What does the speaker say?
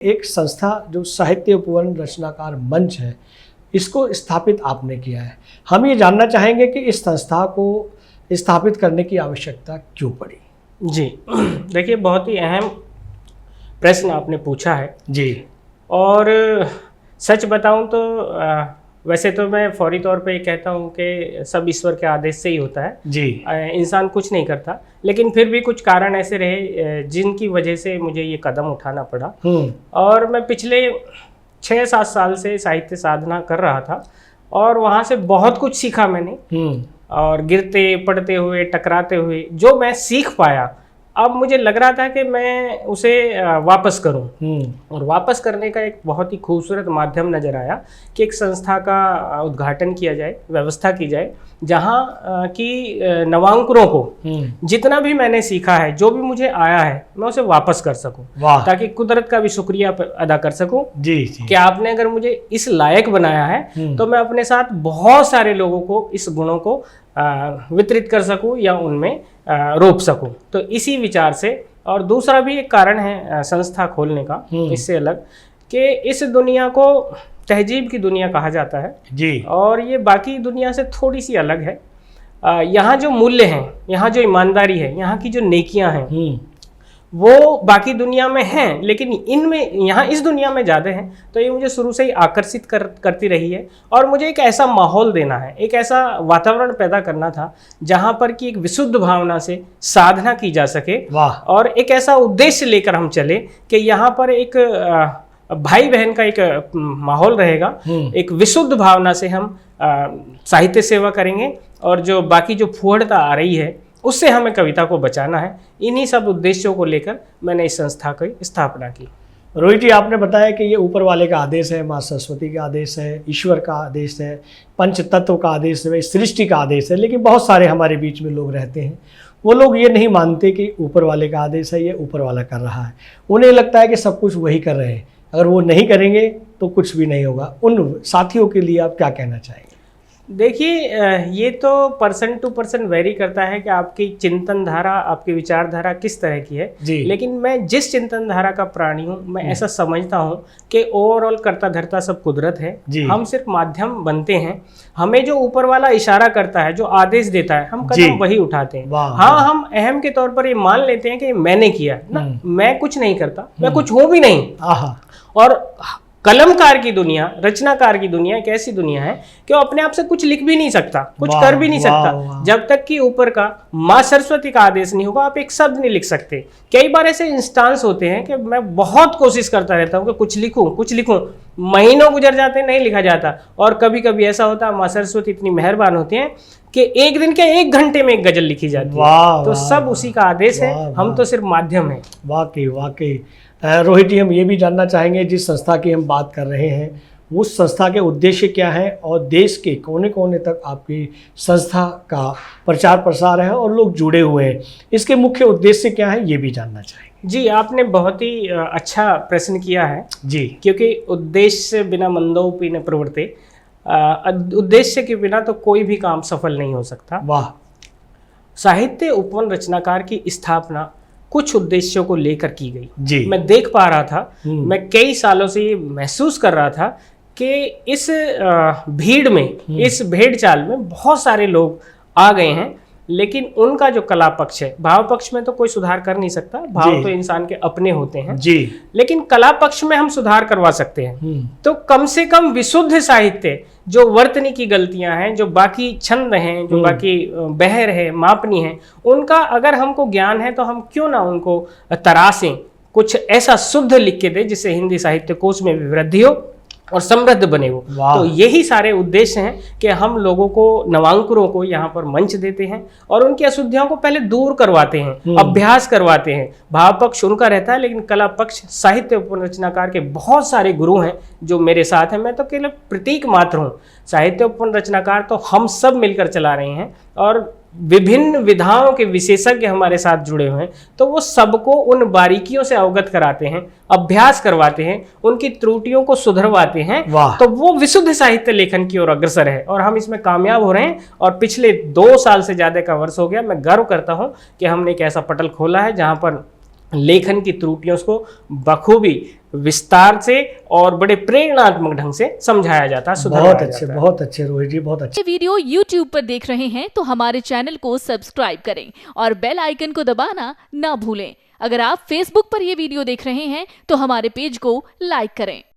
एक संस्था जो साहित्य उपवन रचनाकार मंच है, इसको स्थापित आपने किया है। हम ये जानना चाहेंगे कि इस संस्था को स्थापित करने की आवश्यकता क्यों पड़ी? जी देखिए, बहुत ही अहम प्रश्न आपने पूछा है जी। और सच बताऊं तो वैसे तो मैं फौरी तौर पे ये कहता हूँ कि सब ईश्वर के आदेश से ही होता है जी। इंसान कुछ नहीं करता, लेकिन फिर भी कुछ कारण ऐसे रहे जिनकी वजह से मुझे ये कदम उठाना पड़ा। और मैं पिछले 6-7 साल से साहित्य साधना कर रहा था और वहाँ से बहुत कुछ सीखा मैंने। और गिरते पड़ते हुए टकराते हुए जो मैं सीख पाया, अब मुझे लग रहा था कि मैं उसे वापस करूं। और वापस करने का एक बहुत ही खूबसूरत माध्यम नज़र आया कि एक संस्था का उद्घाटन किया जाए, व्यवस्था की जाए जहां की नवांकुरों को जितना भी मैंने सीखा है, जो भी मुझे आया है, मैं उसे वापस कर सकूं, ताकि कुदरत का भी शुक्रिया अदा कर सकूं जी कि आपने अगर मुझे इस लायक बनाया है तो मैं अपने साथ बहुत सारे लोगों को इस गुणों को वितरित कर सकूं या उनमें रोप सकूं। तो इसी विचार से, और दूसरा भी एक कारण है संस्था खोलने का इससे अलग, कि इस दुनिया को तहजीब की दुनिया कहा जाता है जी। और ये बाकी दुनिया से थोड़ी सी अलग है। यहाँ जो मूल्य हैं, यहाँ जो ईमानदारी है, यहाँ की जो नेकियां हैं, वो बाकी दुनिया में हैं, लेकिन इनमें यहाँ इस दुनिया में ज़्यादा हैं। तो ये मुझे शुरू से ही आकर्षित करती रही है। और मुझे एक ऐसा माहौल देना है, एक ऐसा वातावरण पैदा करना था जहाँ पर कि एक विशुद्ध भावना से साधना की जा सके। और एक ऐसा उद्देश्य लेकर हम चले कि यहाँ पर एक भाई बहन का एक माहौल रहेगा, एक विशुद्ध भावना से हम साहित्य सेवा करेंगे और जो बाकी जो फुहड़ता आ रही है उससे हमें कविता को बचाना है। इन्हीं सब उद्देश्यों को लेकर मैंने इस संस्था की स्थापना की। रोहित जी, आपने बताया कि ये ऊपर वाले का आदेश है, माँ सरस्वती का आदेश है, ईश्वर का आदेश है, पंच तत्व का आदेश है, सृष्टि का आदेश है। लेकिन बहुत सारे हमारे बीच में लोग रहते हैं, वो लोग ये नहीं मानते कि ऊपर वाले का आदेश है, ये ऊपर वाला कर रहा है। उन्हें लगता है कि सब कुछ वही कर रहे हैं, अगर वो नहीं करेंगे तो कुछ भी नहीं होगा। उन साथियों के लिए आप क्या कहना चाहेंगे? देखिए, ये तो पर्सन टू पर्सन वेरी करता है कि आपकी चिंतन धारा, आपकी विचारधारा किस तरह की है। लेकिन मैं जिस चिंतन धारा का प्राणी हूँ, मैं ऐसा समझता हूँ कि ओवरऑल करता धरता सब कुदरत है। हम सिर्फ माध्यम बनते हैं। हमें जो ऊपर वाला इशारा करता है, जो आदेश देता है, हम कदम वही उठाते हैं। हाँ, हम अहम के तौर पर ये मान लेते हैं कि मैंने किया ना, मैं कुछ नहीं करता, मैं कुछ हूँ भी नहीं। और कलमकार की दुनिया, रचनाकार की दुनिया एक ऐसी दुनिया है कि वो अपने आप से कुछ लिख भी नहीं सकता, कुछ कर भी नहीं सकता, जब तक कि ऊपर का माँ सरस्वती का आदेश नहीं होगा। आप एक शब्द नहीं लिख सकते। कई बार ऐसे इंस्टांस होते हैं कि मैं बहुत कोशिश करता रहता हूँ कि कुछ लिखूं, महीनों गुजर जाते हैं, नहीं लिखा जाता। और कभी कभी ऐसा होता है, माँ सरस्वती इतनी मेहरबान होती हैं कि एक दिन के 1 घंटे में एक गजल लिखी जाती है। तो सब उसी का आदेश है, हम तो सिर्फ माध्यम है। वाकई रोहित जी, हम ये भी जानना चाहेंगे, जिस संस्था की हम बात कर रहे हैं, उस संस्था के उद्देश्य क्या है और देश के कोने कोने तक आपकी संस्था का प्रचार प्रसार है और लोग जुड़े हुए हैं, इसके मुख्य उद्देश्य क्या है, ये भी जानना चाहेंगे। जी, आपने बहुत ही अच्छा प्रश्न किया है जी, क्योंकि उद्देश्य बिना मंदोपि न प्रवृत्ते, उद्देश्य के बिना तो कोई भी काम सफल नहीं हो सकता। वाह। साहित्य उपवन रचनाकार की स्थापना कुछ उद्देश्यों को लेकर की गई। जी। मैं देख पा रहा था, मैं कई सालों से ये महसूस कर रहा था कि इस भीड़ में, इस भेड़ चाल में बहुत सारे लोग आ गए हैं, लेकिन उनका जो कला पक्ष है, भाव पक्ष में तो कोई सुधार कर नहीं सकता, भाव तो इंसान के अपने होते हैं जी, लेकिन कला पक्ष में हम सुधार करवा सकते हैं। तो कम से कम विशुद्ध साहित्य, जो वर्तनी की गलतियां हैं, जो बाकी छंद हैं, जो बाकी बहर है, मापनी है, उनका अगर हमको ज्ञान है तो हम क्यों ना उनको तरासें, कुछ ऐसा शुद्ध लिख के दे जिससे हिंदी साहित्य कोश में भी वृद्धि हो और समृद्ध बने वो। तो यही सारे उद्देश्य हैं कि हम लोगों को, नवांकुरों को यहाँ पर मंच देते हैं और उनकी अशुद्धियों को पहले दूर करवाते हैं, अभ्यास करवाते हैं। भाव पक्ष उनका रहता है, लेकिन कला पक्ष साहित्य उपवन रचनाकार के बहुत सारे गुरु हैं जो मेरे साथ हैं। मैं तो केवल प्रतीक मात्र हूँ। साहित्य उपवन रचनाकार तो हम सब मिलकर चला रहे हैं और विभिन्न विधाओं के विशेषज्ञ हमारे साथ जुड़े हुए हैं। तो वो सबको उन बारीकियों से अवगत कराते हैं, अभ्यास करवाते हैं, उनकी त्रुटियों को सुधरवाते हैं। तो वो विशुद्ध साहित्य लेखन की ओर अग्रसर है और हम इसमें कामयाब हो रहे हैं। और पिछले 2 साल से ज़्यादा का वर्ष हो गया, मैं गर्व करता हूँ कि हमने एक ऐसा पटल खोला है जहाँ पर लेखन की त्रुटियों को बखूबी विस्तार से और बड़े प्रेरणात्मक ढंग से समझाया जाता है, बहुत अच्छे रोहित जी, बहुत अच्छे। वीडियो YouTube पर देख रहे हैं तो हमारे चैनल को सब्सक्राइब करें और बेल आइकन को दबाना ना भूलें। अगर आप Facebook पर यह वीडियो देख रहे हैं तो हमारे पेज को लाइक करें।